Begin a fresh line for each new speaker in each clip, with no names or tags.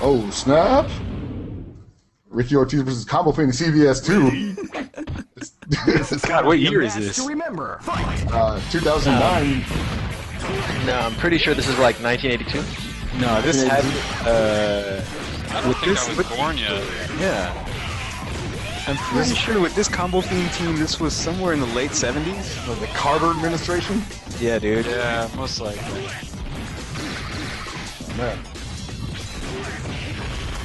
Oh, snap! Ricky Ortiz versus Combo Fiend in CBS 2.
God, what year is this?
2009.
No, I'm pretty sure this is like 1982.
No, this had.
I don't think I was born yet.
Yeah. I'm pretty sure with this Combo Fiend team, this was somewhere in the late 70s.
The Carter administration?
Yeah, dude.
Yeah, most likely.
Oh, man.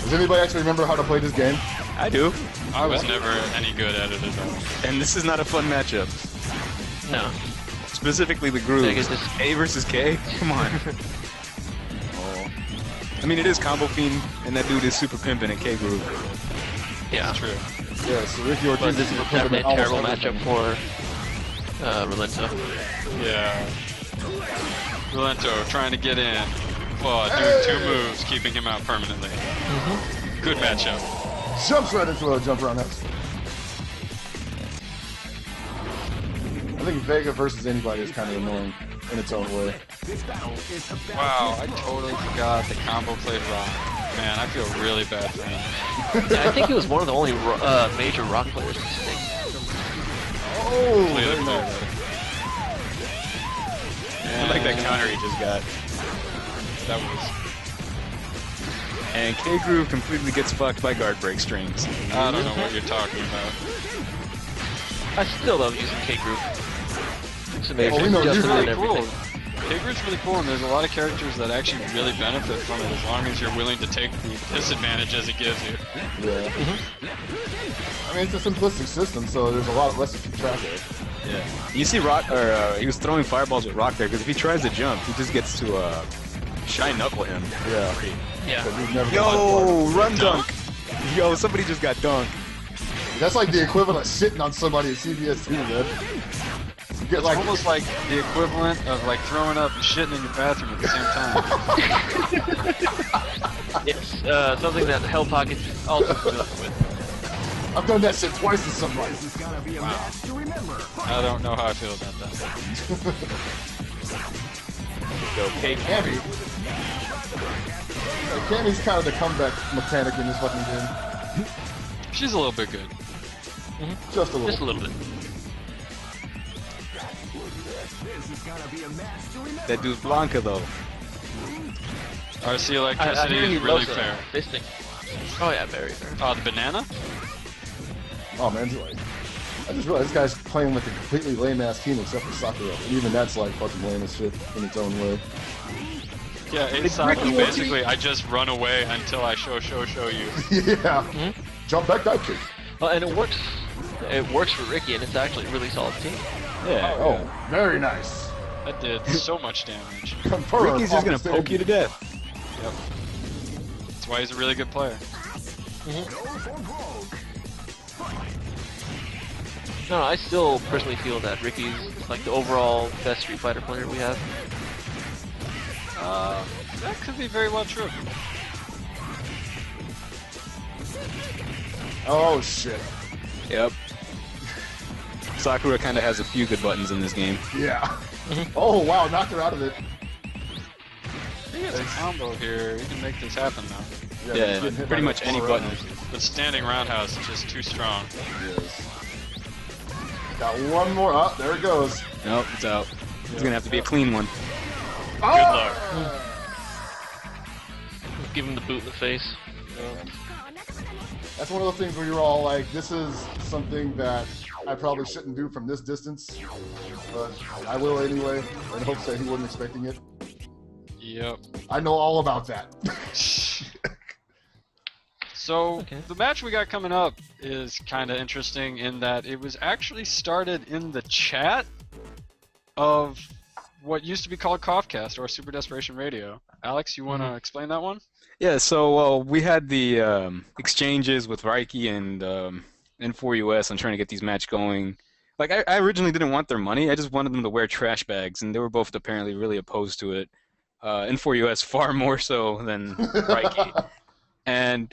Does anybody actually remember how to play this game?
I do.
I was never any good at it at all.
And this is not a fun matchup.
No.
Specifically the grooves.
Take it this-
A versus K? Come on. Oh. I mean, it is Combo Fiend, and that dude is super pimping in K groove.
Yeah.
That's true.
Yeah, so Ricky Ortiz
But this is definitely a terrible matchup for Relento.
Yeah. Relento trying to get in. Oh, doing 2 moves, keeping him out permanently. Good matchup.
Jumps right into a jump around X. I think Vega versus anybody is kind of annoying in its own way.
Wow, I totally forgot the combo played rock. Man, I feel really bad for him.
Yeah, I think he was one of the only major rock players in this thing.
Oh,
Clearly
very
played
nice.
I like that counter he just got.
That was...
And K groove completely gets fucked by guard break strings.
I don't know what you're talking about.
I still love using K group. It's amazing.
Oh, we know
Just
you're
about
Really cool.
everything.
K-Group's really cool, and there's a lot of characters that actually really benefit from it as long as you're willing to take the disadvantages it gives you.
Yeah. I mean, it's a simplistic system, so there's a lot less to keep track of.
Yeah. You see Rock, or he was throwing fireballs with Rock there, because if he tries to jump, he just gets to shine knuckle him.
Yeah.
Yeah.
But we've never
Yo,
done
run dunk! Yo, somebody just got dunked.
That's like the equivalent of shitting on somebody at CBS 2, man. You get
It's
like
almost like the equivalent of like throwing up and shitting in your bathroom at the same time.
Yes, something that Hellpockets also familiar with.
I've done that shit twice to somebody.
I don't know how I feel about that.
Go K
Cammy. Cammy's kind of the comeback mechanic in this fucking game.
She's a little bit good.
Just a little.
Just a little bit.
That dude's Blanca, though.
RC
I
electricity
hear he
is really
loves
fair.
fisting. Oh yeah, very fair.
Oh, the banana?
Oh man, like, I just realized this guy's playing with a completely lame-ass team except for Sakura. And even that's like fucking lame as shit in its own way.
Yeah, it's basically I just run away until I show you.
Yeah. Jump back dive kick.
Well, and it works. It works for Ricky, and it's actually a really solid team.
Yeah.
Oh, very nice.
That did so much damage.
Confirmed
Ricky's just gonna
off the
poke you to death.
Yep. That's why he's a really good player.
No, I still personally feel that Ricky's like the overall best Street Fighter player we have.
That could be very well true.
Oh shit.
Yep. Sakura kind of has a few good buttons in this game.
Yeah. Oh wow, knocked her out of it.
He has a combo here. He can make this happen now.
Yeah,
he's getting hit
pretty
by
much
the
any
floor
button.
The standing roundhouse is just too strong.
Yes. Got one more. Oh, there it goes.
Nope, it's out. It's gonna have to be a clean one.
Oh!
Good luck.
Give him the boot in the face.
That's one of those things where you're all like, this is something that I probably shouldn't do from this distance, but I will anyway, in hopes that he wasn't expecting it.
Yep.
I know all about that.
So,
Okay.
the match we got coming up is kind of interesting in that it was actually started in the chat of what used to be called KOFXIII or Super Desperation Radio. Alex, you want to explain that one?
Yeah, so we had the exchanges with Reiki and N4US on trying to get these match going. Like, I originally didn't want their money. I just wanted them to wear trash bags, and they were both apparently really opposed to it. N4US far more so than Reiki. And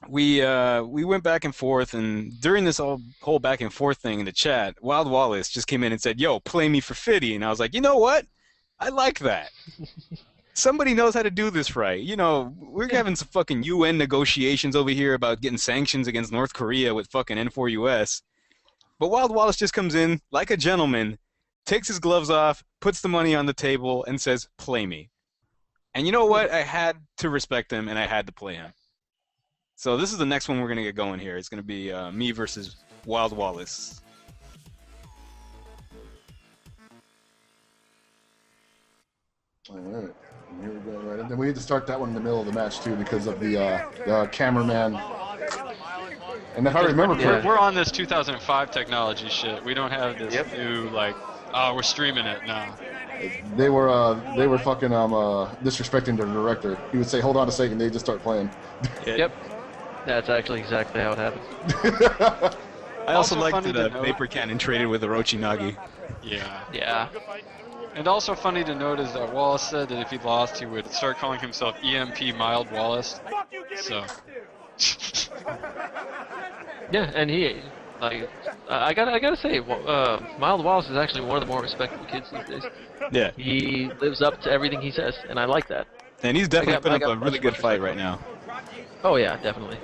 we went back and forth, and during this whole back and forth thing in the chat, Wildwallace just came in and said, "Yo, play me for 50," and I was like, you know what? I like that. somebody knows how to do this right. You know, we're having some fucking UN negotiations over here about getting sanctions against North Korea with fucking N4US. But Wild Wallace just comes in like a gentleman, takes his gloves off, puts the money on the table, and says, "Play me." And you know what? I had to respect him, and I had to play him. So this is the next one we're gonna get going here. It's gonna be me versus Wild Wallace.
All right. Here we go. Right, and then we need to start that one in the middle of the match too, because of the cameraman. And if I remember correctly,
we're on this 2005 technology shit. We don't have this new like, oh, we're streaming it now.
they were fucking disrespecting the director. He would say, "Hold on a second," they just start playing.
Yep. That's actually exactly how it happened.
I also liked the vapor cannon traded with Orochi Nagi.
Yeah.
Yeah.
And also funny to note is that Wallace said that if he lost, he would start calling himself EMP Mild Wallace. So.
Yeah, and he, like, I gotta say, Mild Wallace is actually one of the more respectable kids these days.
Yeah.
He lives up to everything he says, and I like that.
And he's definitely putting up a really good fight right now.
Oh yeah, definitely.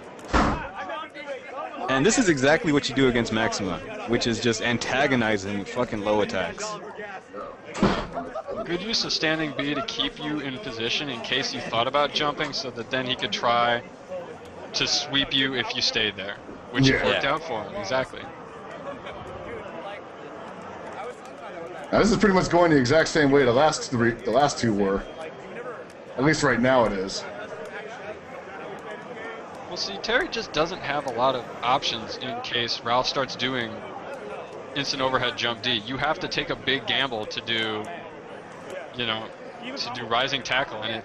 And this is exactly what you do against Maxima, which is just antagonizing fucking low attacks.
Good use of standing B to keep you in position in case you thought about jumping, so that then he could try to sweep you if you stayed there, which it worked out for him, exactly.
Now, this is pretty much going the exact same way the last two were. At least right now it is.
Well, see, Terry just doesn't have a lot of options in case Ralph starts doing instant overhead jump D. You have to take a big gamble to do, you know, to do rising tackle, and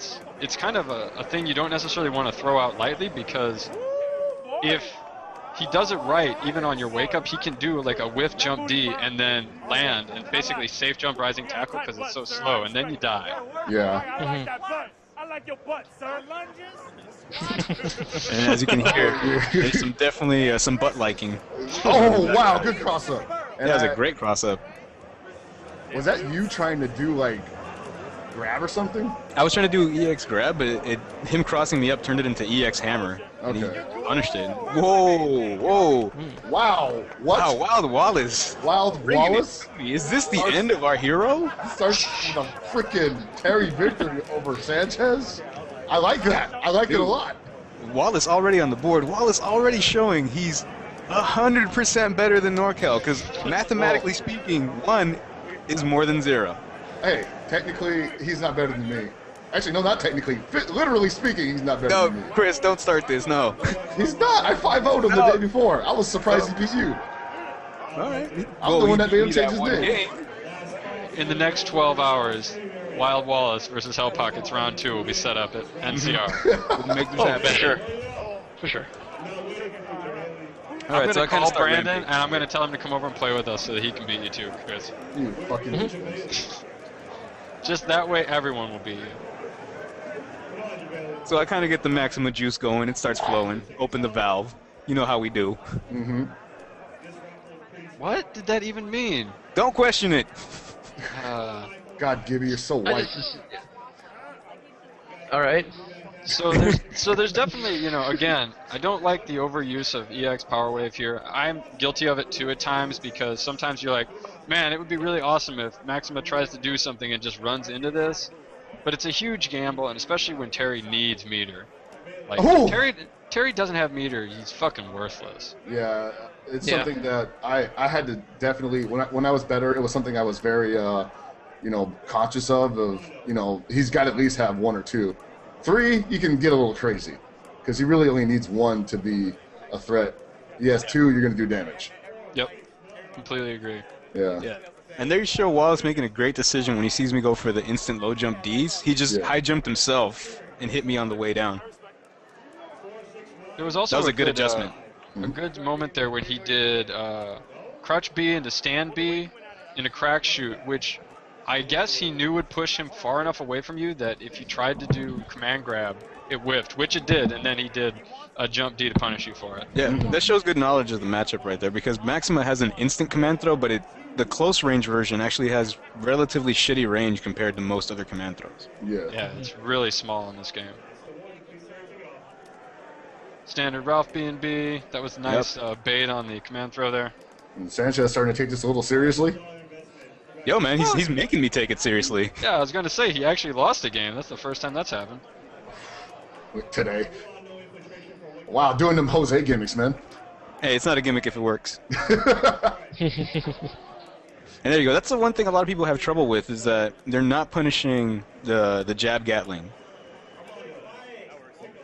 it's kind of a thing you don't necessarily want to throw out lightly, because if he does it right, even on your wake up, he can do like a whiff jump D and then land and basically safe jump rising tackle because it's so slow, and then you die.
Yeah.
I like your butt, sir.
And as you can hear, there's definitely some butt liking.
Oh wow, good cross up. And
that was a great cross up.
Was that you trying to do like grab or something?
I was trying to do EX grab, but him crossing me up turned it into EX hammer.
Okay.
And he punished it. Whoa, whoa.
Wow. What?
Wow, Wild Wallace.
Wild Wallace?
Is this the end of our hero?
Starts with a freaking Terry victory over Sanchez? I like that. I like it a lot.
Wallace already on the board. Wallace already showing he's 100% better than NorCal, because mathematically speaking, 1 is more than 0.
Hey, technically, he's not better than me. Actually, no, not technically. Literally speaking, he's not better than me.
No, Chris, don't start this. No.
He's not. I 5-0'd him the day before. I was surprised he beat you.
All right.
I'm the one that made him change his name.
In the next 12 hours, Wild Wallace versus Hellpockets round 2 will be set up at NCR.
We'll make this happen.
For sure. For sure.
All right, so I
call Brandon, and I'm going to tell him to come over and play with us so that he can beat you too, Chris.
You fucking bitch.
Just that way, everyone will beat you.
So I kind of get the Maxima juice going. It starts flowing. Open the valve. You know how we do.
Mm-hmm.
What did that even mean?
Don't question it.
God, Gibby, you're so white.
All right.
So there's definitely, you know, again, I don't like the overuse of EX Power Wave here. I'm guilty of it too at times, because sometimes you're like, man, it would be really awesome if Maxima tries to do something and just runs into this. But it's a huge gamble, and especially when Terry needs meter. Like, if Terry doesn't have meter, he's fucking worthless.
Yeah, it's something that I had to definitely, when I was better, it was something I was very, you know, conscious of, you know, he's got to at least have 1 or 2. 3, you can get a little crazy, because he really only needs 1 to be a threat. He has 2, you're going to do damage.
Yep, completely agree.
Yeah.
And there you show Wallace making a great decision when he sees me go for the instant low jump Ds. He just high jumped himself and hit me on the way down.
There was also
that was a good adjustment.
A good moment there when he did crouch B into stand B in a crack shoot, which I guess he knew would push him far enough away from you that if you tried to do command grab, it whiffed, which it did, and then he did a jump D to punish you for it.
Yeah, that shows good knowledge of the matchup right there, because Maxima has an instant command throw, but the close range version actually has relatively shitty range compared to most other command throws.
Yeah.
Yeah, it's really small in this game. Standard Ralph B&B. That was nice bait on the command throw there.
And Sanchez starting to take this a little seriously.
Yo, man, he's making me take it seriously.
Yeah, I was going to say, he actually lost a game. That's the first time that's happened.
Today. Wow, doing them Jose gimmicks, man.
Hey, it's not a gimmick if it works. And there you go. That's the one thing a lot of people have trouble with, is that they're not punishing the jab Gatling.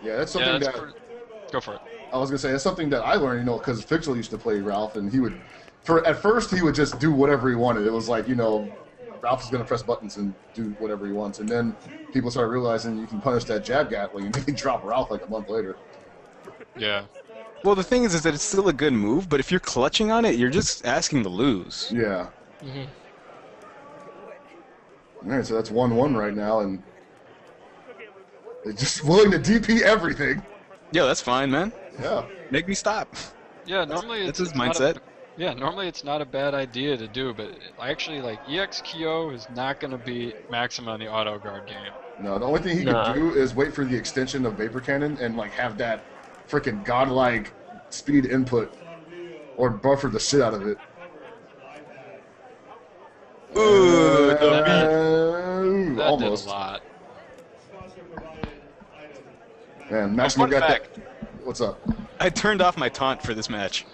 Yeah, that's something
Go for it.
I was gonna say that's something that I learned, you know, because Fixel used to play Ralph, and he would, at first he would just do whatever he wanted. It was like, you know, Ralph is gonna press buttons and do whatever he wants, and then people started realizing you can punish that jab Gatling, and they drop Ralph like a month later.
Yeah.
Well, the thing is that it's still a good move, but if you're clutching on it, you're just asking to lose.
Yeah.
Mm-hmm.
All right, so that's 1-1 right now, and they're just willing to DP everything.
Yo, that's fine, man.
Yeah.
Make me stop.
Yeah, normally
That's
it's
his mindset.
normally it's not a bad idea to do, but actually, like, EX KO is not going to beat Maxima in the auto guard game.
No, the only thing he can do is wait for the extension of Vapor Cannon and, like, have that freaking godlike speed input or buffer the shit out of it.
Ooh,
That
almost.
did a lot.
Man, Maximo
fun
got
fact.
that. What's up?
I turned off my taunt for this match.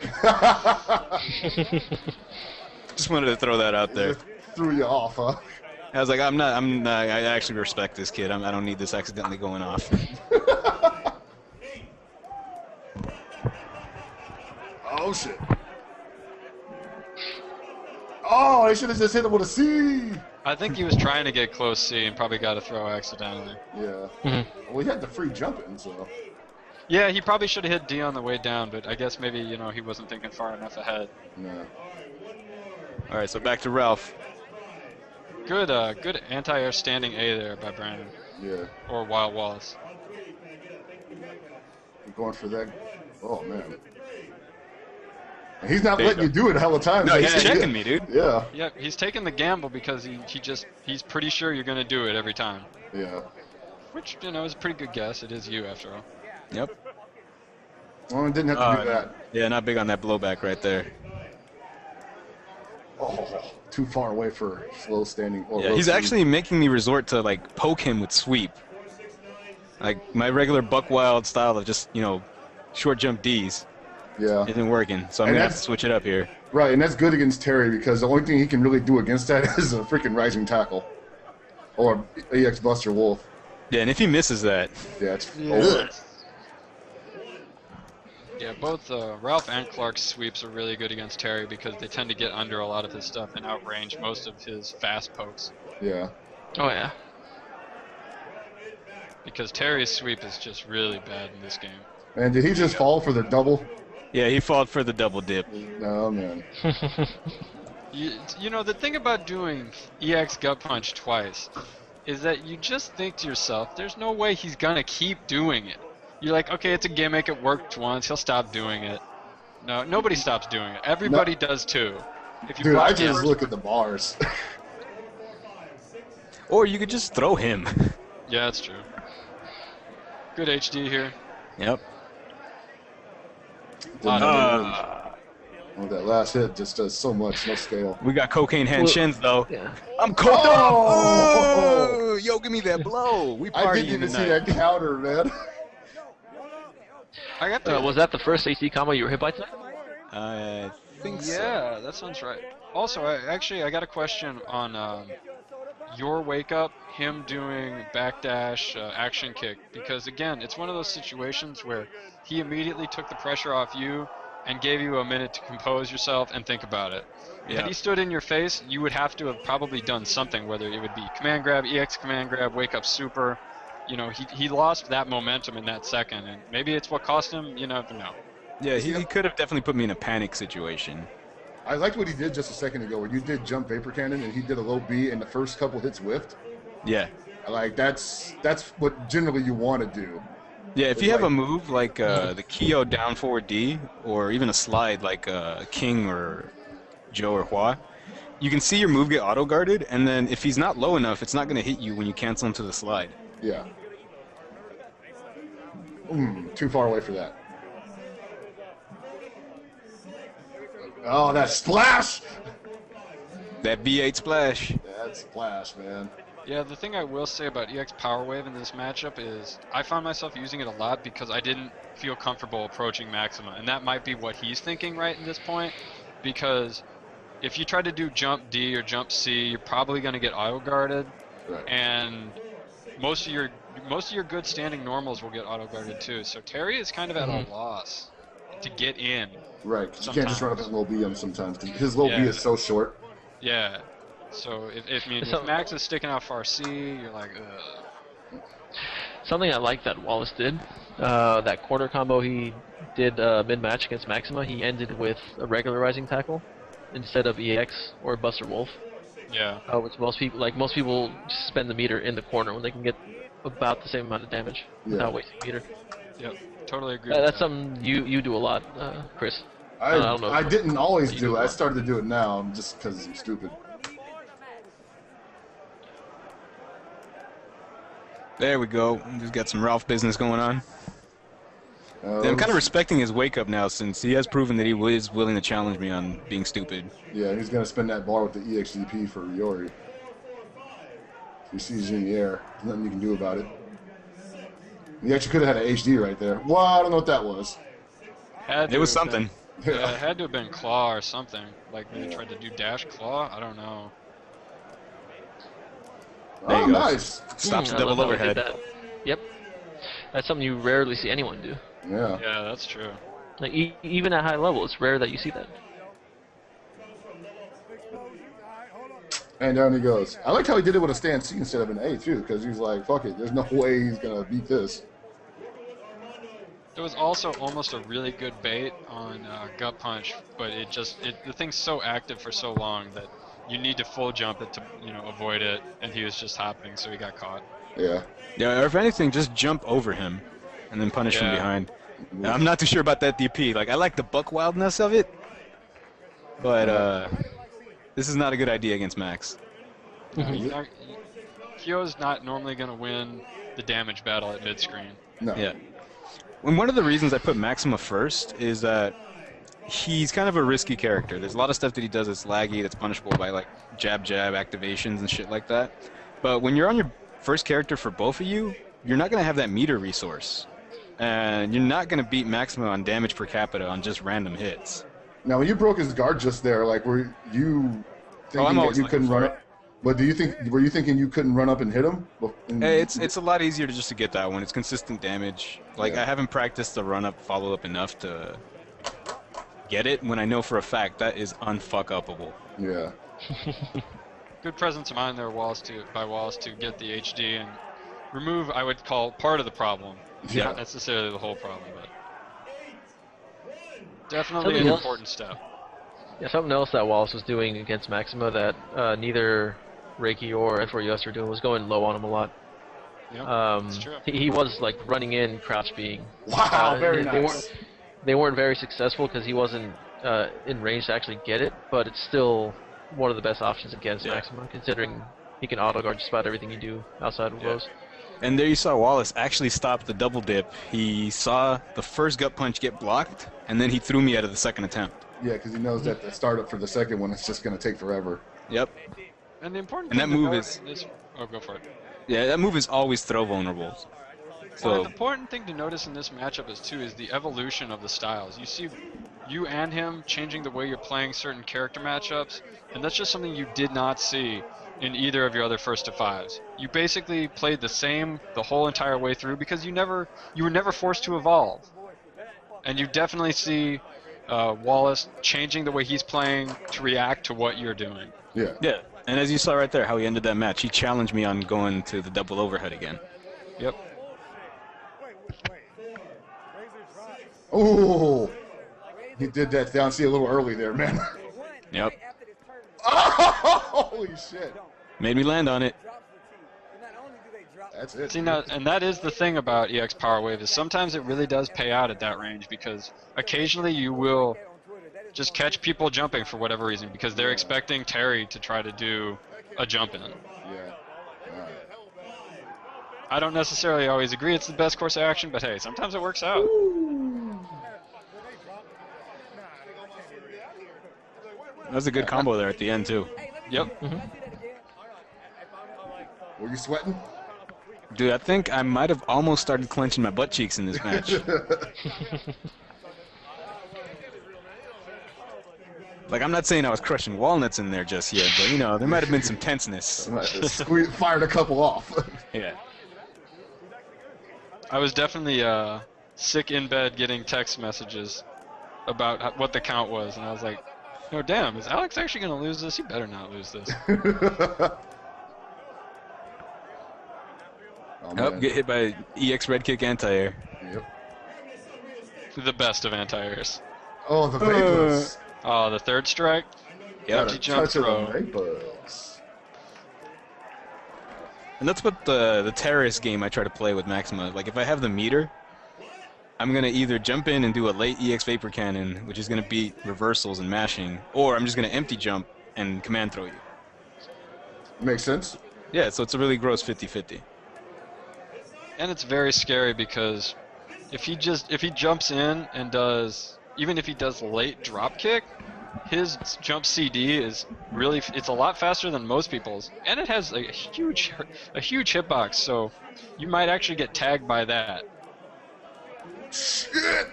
Just wanted to throw that out there.
Just threw you off, huh?
I was like, I actually respect this kid. I don't need this accidentally going off.
Oh, shit. Oh, I should have just hit him with a C.
I think he was trying to get close C and probably got a throw accidentally.
Yeah.
Mm-hmm.
Well, he had the free jumping, so.
Yeah, he probably should have hit D on the way down, but I guess maybe, you know, he wasn't thinking far enough ahead.
Yeah.
All right, so back to Ralph.
Good anti-air standing A there by Brandon.
Yeah.
Or Wildwallace.
I'm going for that. Oh, man. And he's not
There you
letting you do it a hell of times.
No, he's
Yeah,
checking me, dude.
Yeah.
Yeah, he's taking the gamble because he's pretty sure you're going to do it every time.
Yeah.
Which, you know, is a pretty good guess. It is you, after all.
Yep.
Well, I didn't have to do that.
Yeah, not big on that blowback right there.
Oh, too far away for slow standing. Or
Yeah,
low
he's
speed.
actually making me resort to, like, poke him with sweep. Like, my regular buck wild style of just, you know, short jump Ds
Yeah.
isn't working, so I'm
And
going to have to
that's-
switch it up here.
Right, and that's good against Terry because the only thing he can really do against that is a freaking rising tackle. Or EX Buster Wolf.
Yeah, and if he misses that,
Yeah, it's over.
Yeah, both Ralph and Clark's sweeps are really good against Terry because they tend to get under a lot of his stuff and outrange most of his fast pokes.
Yeah.
Oh yeah.
Because Terry's sweep is just really bad in this game.
And did he just fall for the double?
yeah, he fought for the double dip.
No, man.
You know, the thing about doing EX Gut Punch twice is that you just think to yourself, there's no way he's gonna keep doing it. You're like, okay, it's a gimmick, it worked once, he'll stop doing it. No, nobody stops doing it. Everybody does too. If you
Dude, I
block
just
first-
look at the bars.
Or you could just throw him.
Yeah, that's true. Good HD here.
Yep.
Well, that last hit just does so much, no scale.
We got cocaine hand shins, though.
Yeah.
I'm coked up!
Oh!
Oh! Yo, give me that blow. We
I
partying
didn't even see
tonight.
that counter, man.
I got the
Was that the first AC combo you were hit by tonight?
I think so.
Yeah, that sounds right. Also, I got a question on your wake up, him doing backdash action kick, because again, it's one of those situations where he immediately took the pressure off you and gave you a minute to compose yourself and think about it.
Yeah.
Had he stood in your face, you would have to have probably done something, whether it would be command grab, EX command grab, wake up super. You know, he lost that momentum in that second, and maybe it's what cost him, you never know.
Yeah, he could have definitely put me in a panic situation.
I liked what he did just a second ago, where you did jump Vapor Cannon and he did a low B and the first couple hits whiffed.
Yeah.
Like, that's what generally you want to do.
Yeah, if you have a move like the Kyo down forward D, or even a slide like King or Joe or Hua, you can see your move get auto-guarded, and then if he's not low enough, it's not going to hit you when you cancel into the slide.
Yeah. Too far away for that. Oh, that splash!
That V8 splash.
That splash, man.
Yeah, the thing I will say about EX Power Wave in this matchup is I found myself using it a lot because I didn't feel comfortable approaching Maxima, and that might be what he's thinking right at this point, because if you try to do jump D or jump C, you're probably going to get auto-guarded,
Right.
and most of your good standing normals will get auto-guarded too, so Terry is kind of at a loss to get in.
Right, 'cause you can't just run up his low B on him sometimes, 'cause his low B is so short.
Yeah. So if Max is sticking out far C, you're like, ugh.
Something I like that Wallace did, that corner combo he did mid-match against Maxima, he ended with a regularizing tackle instead of EX or Buster Wolf.
Yeah.
Which most people spend the meter in the corner when they can get about the same amount of damage without wasting meter.
Yep. Totally agree.
That's something you do a lot, Chris.
I didn't always do it. I started to do it now just because I'm stupid.
There we go. Just got some Ralph business going on. I'm kind of respecting his wake up now, since he has proven that he is willing to challenge me on being stupid.
Yeah, he's going to spin that bar with the EXDP for Yori. If he sees you in the air, there's nothing you can do about it. He actually could have had an HD right there. Well, I don't know what that was.
It was something.
Yeah, it had to have been claw or something. Like maybe tried to do dash claw. I don't know.
There you go.
Nice.
Stops the
I
double
love how he did
overhead.
that. Yep. That's something you rarely see anyone do.
Yeah.
Yeah, that's true.
Like even at high level, it's rare that you see that.
And down he goes. I like how he did it with a stand C instead of an A too, because he's like, fuck it, there's no way he's gonna beat this.
There was also almost a really good bait on gut punch, but the thing's so active for so long that you need to full jump it to avoid it, and he was just hopping, so he got caught.
Yeah.
Yeah, or if anything, just jump over him and then punish from behind. I'm not too sure about that DP. Like, I like the buck wildness of it, but this is not a good idea against Max.
Kyo's not normally going to win the damage battle at mid-screen.
No.
Yeah. And one of the reasons I put Maxima first is that he's kind of a risky character. There's a lot of stuff that he does that's laggy, that's punishable by like jab activations and shit like that. But when you're on your first character for both of you, you're not going to have that meter resource. And you're not going to beat Maxima on damage per capita on just random hits.
Now, when you broke his guard just there, like, were you thinking that you couldn't run it? But were you thinking you couldn't run up and hit him?
It's a lot easier to get that one. It's consistent damage. Like, I haven't practiced the run-up, follow-up enough to get it when I know for a fact that is unfuck-upable.
Yeah.
Good presence of mind there, Wallace, to get the HD and remove, I would call, part of the problem.
Yeah.
Not necessarily the whole problem, but definitely an important step.
Yeah, something else that Wallace was doing against Maxima that neither Reiki or F4US were doing was going low on him a lot.
Yep, that's true.
He was like running in, crouch being.
Wow, very nice.
They weren't very successful because he wasn't in range to actually get it, but it's still one of the best options against Maxima, considering he can auto guard just about everything you do outside of blows.
And there you saw Wallace actually stop the double dip. He saw the first gut punch get blocked, and then he threw me out of the second attempt.
Yeah, because he knows that the startup for the second one is just going to take forever.
Yep.
And the important
And
thing
that move
is oh, go for it.
Yeah, that move is always throw vulnerable. So
Well, the important thing to notice in this matchup is the evolution of the styles. You see you and him changing the way you're playing certain character matchups, and that's just something you did not see in either of your other first to fives. You basically played the same the whole entire way through because you were never forced to evolve. And you definitely see Wallace changing the way he's playing to react to what you're doing.
Yeah.
yeah, and as you saw right there, how he ended that match, he challenged me on going to the double overhead again.
Yep.
Oh, he did that down C a little early there, man.
Yep.
Oh, holy shit.
Made me land on it.
That's it.
See now, and that is the thing about EX Power Wave is sometimes it really does pay out at that range because occasionally you will just catch people jumping for whatever reason because they're expecting Terry to try to do a jump in.
Yeah. All right.
I don't necessarily always agree it's the best course of action, but hey, sometimes it works out.
That was a good combo there at the end, too.
Yep.
Were you sweating?
Dude, I think I might have almost started clenching my butt cheeks in this match. Like, I'm not saying I was crushing walnuts in there just yet, but, you know, there might have been some tenseness.
Fired a couple off.
Yeah.
I was definitely sick in bed getting text messages about what the count was, and I was like, no, damn, is Alex actually going to lose this? He better not lose this.
Oh, get hit by EX red kick anti-air.
Yep.
The best of anti-airs.
Oh, the Vapors.
Oh, the third strike?
Yep.
Empty jump throw.
Vapors.
And that's what the terrorist game I try to play with Maxima. Like, if I have the meter, I'm going to either jump in and do a late EX Vapor Cannon, which is going to beat reversals and mashing, or I'm just going to empty jump and command throw you.
Makes sense.
Yeah, so it's a really gross 50-50.
And it's very scary because if he jumps in and does, even if he does late drop kick, his jump CD is really, it's a lot faster than most people's, and it has a huge hitbox, so you might actually get tagged by that.
Shit!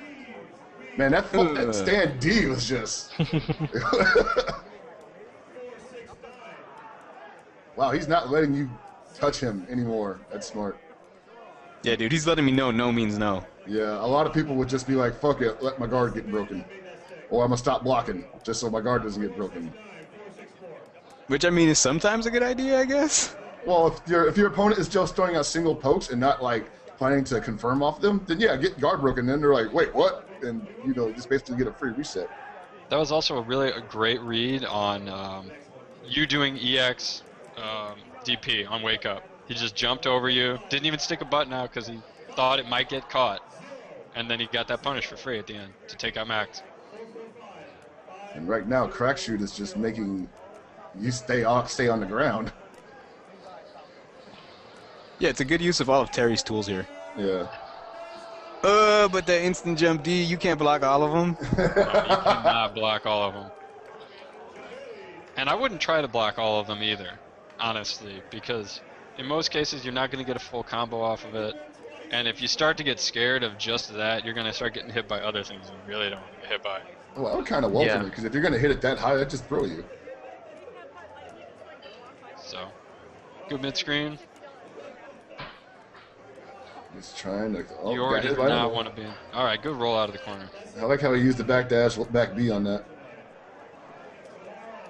Man, that stand D was just... Wow, he's not letting you touch him anymore. That's smart.
Yeah, dude, he's letting me know no means no.
Yeah, a lot of people would just be like, fuck it, let my guard get broken. Or I'm going to stop blocking, just so my guard doesn't get broken.
Which, I mean, is sometimes a good idea, I guess.
Well, if your opponent is just throwing out single pokes and not, like, planning to confirm off them, then yeah, get guard broken. Then they're like, wait, what? And, you know, just basically get a free reset.
That was also a great read on you doing EX DP on Wake Up. He just jumped over you, didn't even stick a button out because he thought it might get caught. And then he got that punish for free at the end to take out Max.
And right now, Crack Shoot is just making you stay on the ground.
Yeah, it's a good use of all of Terry's tools here.
Yeah.
But that instant jump D, you can't block all of them.
No, you cannot block all of them. And I wouldn't try to block all of them either, honestly, because in most cases you're not going to get a full combo off of it. And if you start to get scared of just that, you're going to start getting hit by other things you really don't want to get hit by.
Well, that would kind of welcome it, because if you're going to hit it that high, that just throw you.
So, good mid-screen.
He's trying to... Oh,
You already did not want to be in. Alright, good roll out of the corner.
I like how he used the backdash, back B on that.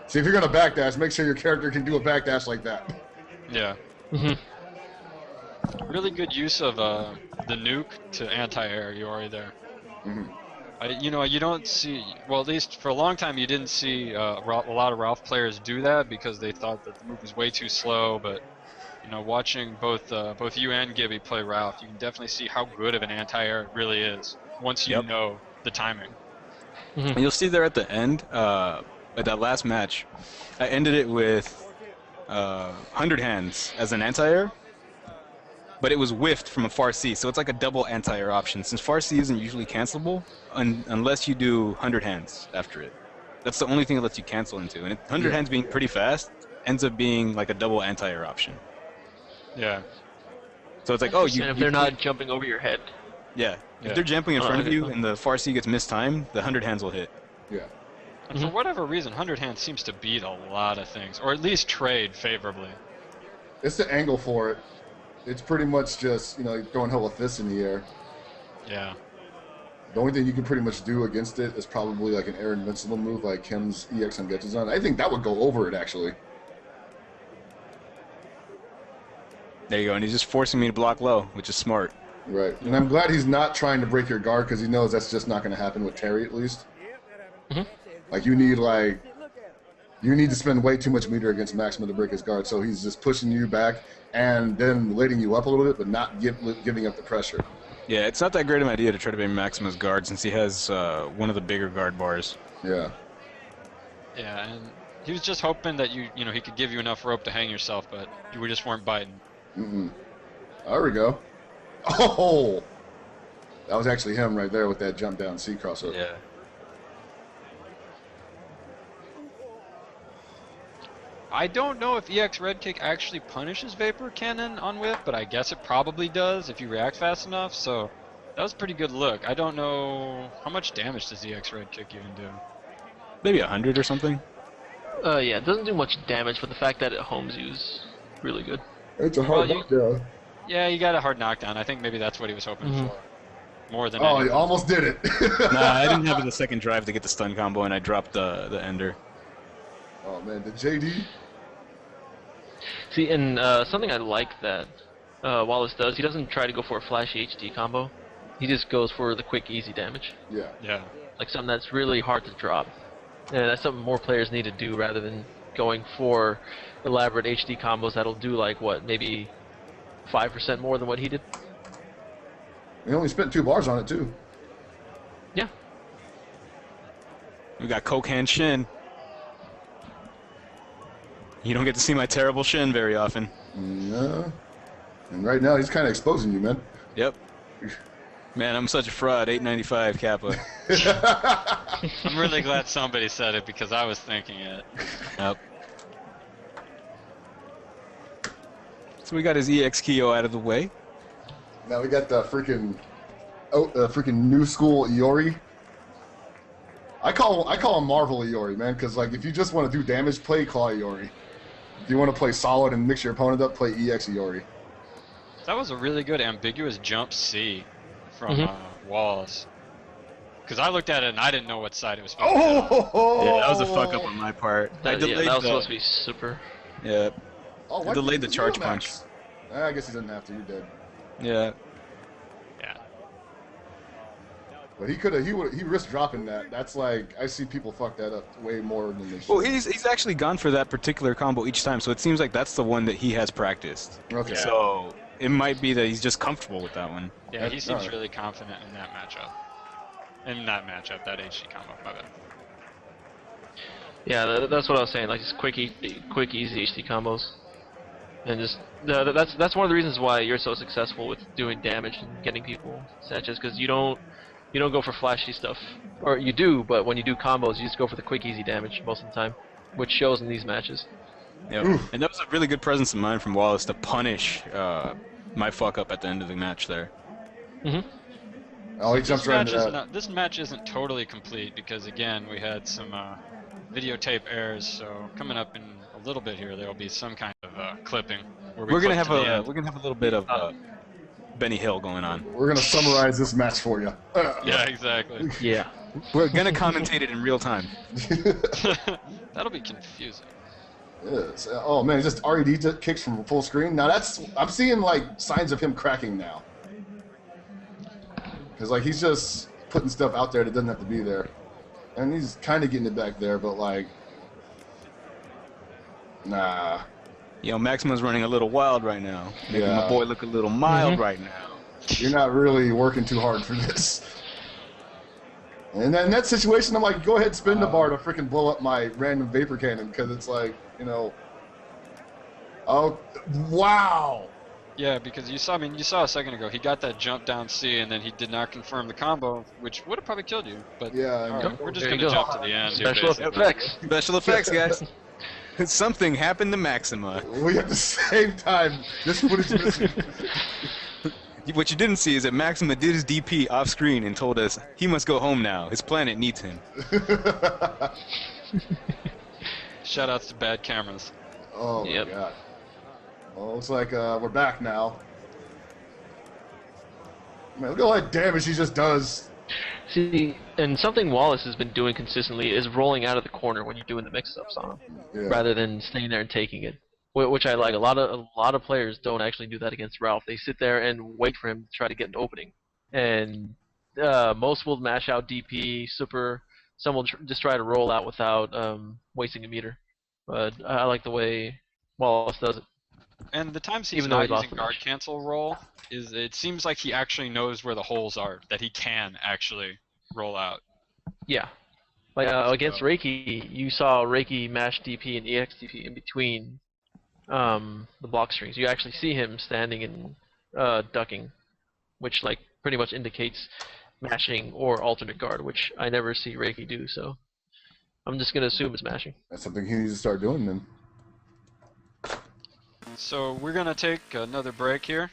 See, if you're going to backdash, make sure your character can do a backdash like that.
Yeah. Really good use of the nuke to anti-air Yori there. You know, you don't see, well, at least for a long time you didn't see a lot of Ralph players do that because they thought that the move was way too slow, but you know, watching both you and Gibby play Ralph, you can definitely see how good of an anti-air it really is once you know the timing.
And you'll see there at the end, at that last match, I ended it with 100 hands as an anti-air, but it was whiffed from a far C, so it's like a double anti-air option, since far C isn't usually cancelable unless you do 100 hands after it. That's the only thing that lets you cancel into, and 100 hands being pretty fast ends up being like a double anti-air option.
Yeah.
So it's like, oh,
if they're not jumping over your head.
Yeah. If they're jumping in front of you and the far C gets mistimed, the 100 hands will hit.
Yeah.
And for whatever reason, 100 hands seems to beat a lot of things, or at least trade favorably.
It's the angle for it. It's pretty much just, you know, throwing hella fists in the air.
Yeah.
The only thing you can pretty much do against it is probably like an air invincible move like Kim's EX on Getchizan. I think that would go over it, actually.
There you go, and he's just forcing me to block low, which is smart.
Right. And I'm glad he's not trying to break your guard because he knows that's just not going to happen with Terry, at least. Like, you need, like, you need to spend way too much meter against Maxima to break his guard. So he's just pushing you back and then letting you up a little bit, but not giving up the pressure.
Yeah, it's not that great of an idea to try to be Maxima's guard since he has one of the bigger guard bars.
Yeah.
Yeah, and he was just hoping that he could give you enough rope to hang yourself, but you just weren't biting.
There we go. Oh! That was actually him right there with that jump down C crossover.
Yeah.
I don't know if EX Red Kick actually punishes Vapor Cannon on whiff, but I guess it probably does if you react fast enough, so that was a pretty good look. I don't know how much damage does EX Red Kick even do.
Maybe 100 or something?
Yeah, it doesn't do much damage, but the fact that it homes you is really good.
It's a hard knockdown.
Yeah, you got a hard knockdown. I think maybe that's what he was hoping for. More than
he almost did it.
Nah, I didn't have the second drive to get the stun combo, and I dropped the ender.
Oh man, the JD.
See, and something I like that Wallace does, he doesn't try to go for a flashy HD combo. He just goes for the quick, easy damage.
Yeah.
Yeah.
Like something that's really hard to drop. And that's something more players need to do rather than going for elaborate HD combos that'll do like, what, maybe 5% more than what he did?
He only spent 2 bars on it too.
Yeah.
We got Coke Hand Shin. You don't get to see my terrible shin very often.
No. And right now he's kind of exposing you, man.
Yep. Man, I'm such a fraud. 895 Kappa.
I'm really glad somebody said it because I was thinking it.
Yep. So we got his EX Kyo out of the way.
Now we got the freaking new school Iori. I call him Marvel Iori, man, because like if you just want to do damage, play Claw Iori. If you want to play solid and mix your opponent up, play EX Iori.
That was a really good ambiguous jump C from Wallace. Because I looked at it and I didn't know what side it was supposed to be on.
Yeah, that was a fuck up on my part.
That was supposed to be super.
Yeah.
Oh,
I delayed the charge punch.
I guess he didn't have to. You're dead.
Yeah.
Yeah.
But he risked dropping that. That's like, I see people fuck that up way more than they should.
Well, he's actually gone for that particular combo each time, so it seems like that's the one that he has practiced.
Okay.
So it might be that he's just comfortable with that one.
Yeah, he seems really confident in that matchup. That HD combo, my bad.
Yeah, that's what I was saying. Like just quick, easy HD combos, and just that's one of the reasons why you're so successful with doing damage and getting people Sanchez, because you don't go for flashy stuff, or you do, but when you do combos, you just go for the quick, easy damage most of the time, which shows in these matches.
Yeah, and that was a really good presence of mind from Wallace to punish my fuck up at the end of the match there.
Oh, he jumps right into that.
This match isn't totally complete because again we had some videotape errors. So coming up in a little bit here, there will be some kind of clipping. Where we're gonna have a
little bit of Benny Hill going on.
We're gonna summarize this match for you.
Yeah, exactly.
Yeah.
We're gonna commentate it in real time.
That'll be confusing.
Yes. Oh man, just RED kicks from full screen. Now I'm seeing like signs of him cracking now. Because like he's just putting stuff out there that doesn't have to be there, and he's kind of getting it back there, but like, nah.
You know, Maxima's running a little wild right now, making my boy look a little mild right now.
You're not really working too hard for this. And then in that situation, I'm like, go ahead, spin the bar to freaking blow up my random vapor cannon, because it's like, you know. Oh, wow.
Yeah, because you saw a second ago, he got that jump down C, and then he did not confirm the combo, which would have probably killed you. But
yeah,
all right, we're just going to jump to the end.
Special effects.
Special effects, guys. Something happened to Maxima.
We at the same time. This footage missing.
What you didn't see is that Maxima did his DP off screen and told us he must go home now. His planet needs him.
Shoutouts to bad cameras.
Oh my god. Well, looks like we're back now. Man, look at all that damage he just does.
See, and something Wallace has been doing consistently is rolling out of the corner when you're doing the mix-ups on him, rather than staying there and taking it, which I like. A lot of players don't actually do that against Ralph. They sit there and wait for him to try to get an opening, and most will mash out DP, super. Some will just try to roll out without wasting a meter. but I like the way Wallace does it.
And the times he's
Even though
not
he lost
using
the
guard
match.
cancel roll, it seems like he actually knows where the holes are, that he can actually roll out.
Yeah. Like against Reiki, you saw Reiki mash DP and EX DP in between the block strings. You actually see him standing and ducking, which like pretty much indicates mashing or alternate guard, which I never see Reiki do. So I'm just gonna assume it's mashing.
That's something he needs to start doing then.
So we're gonna take another break here.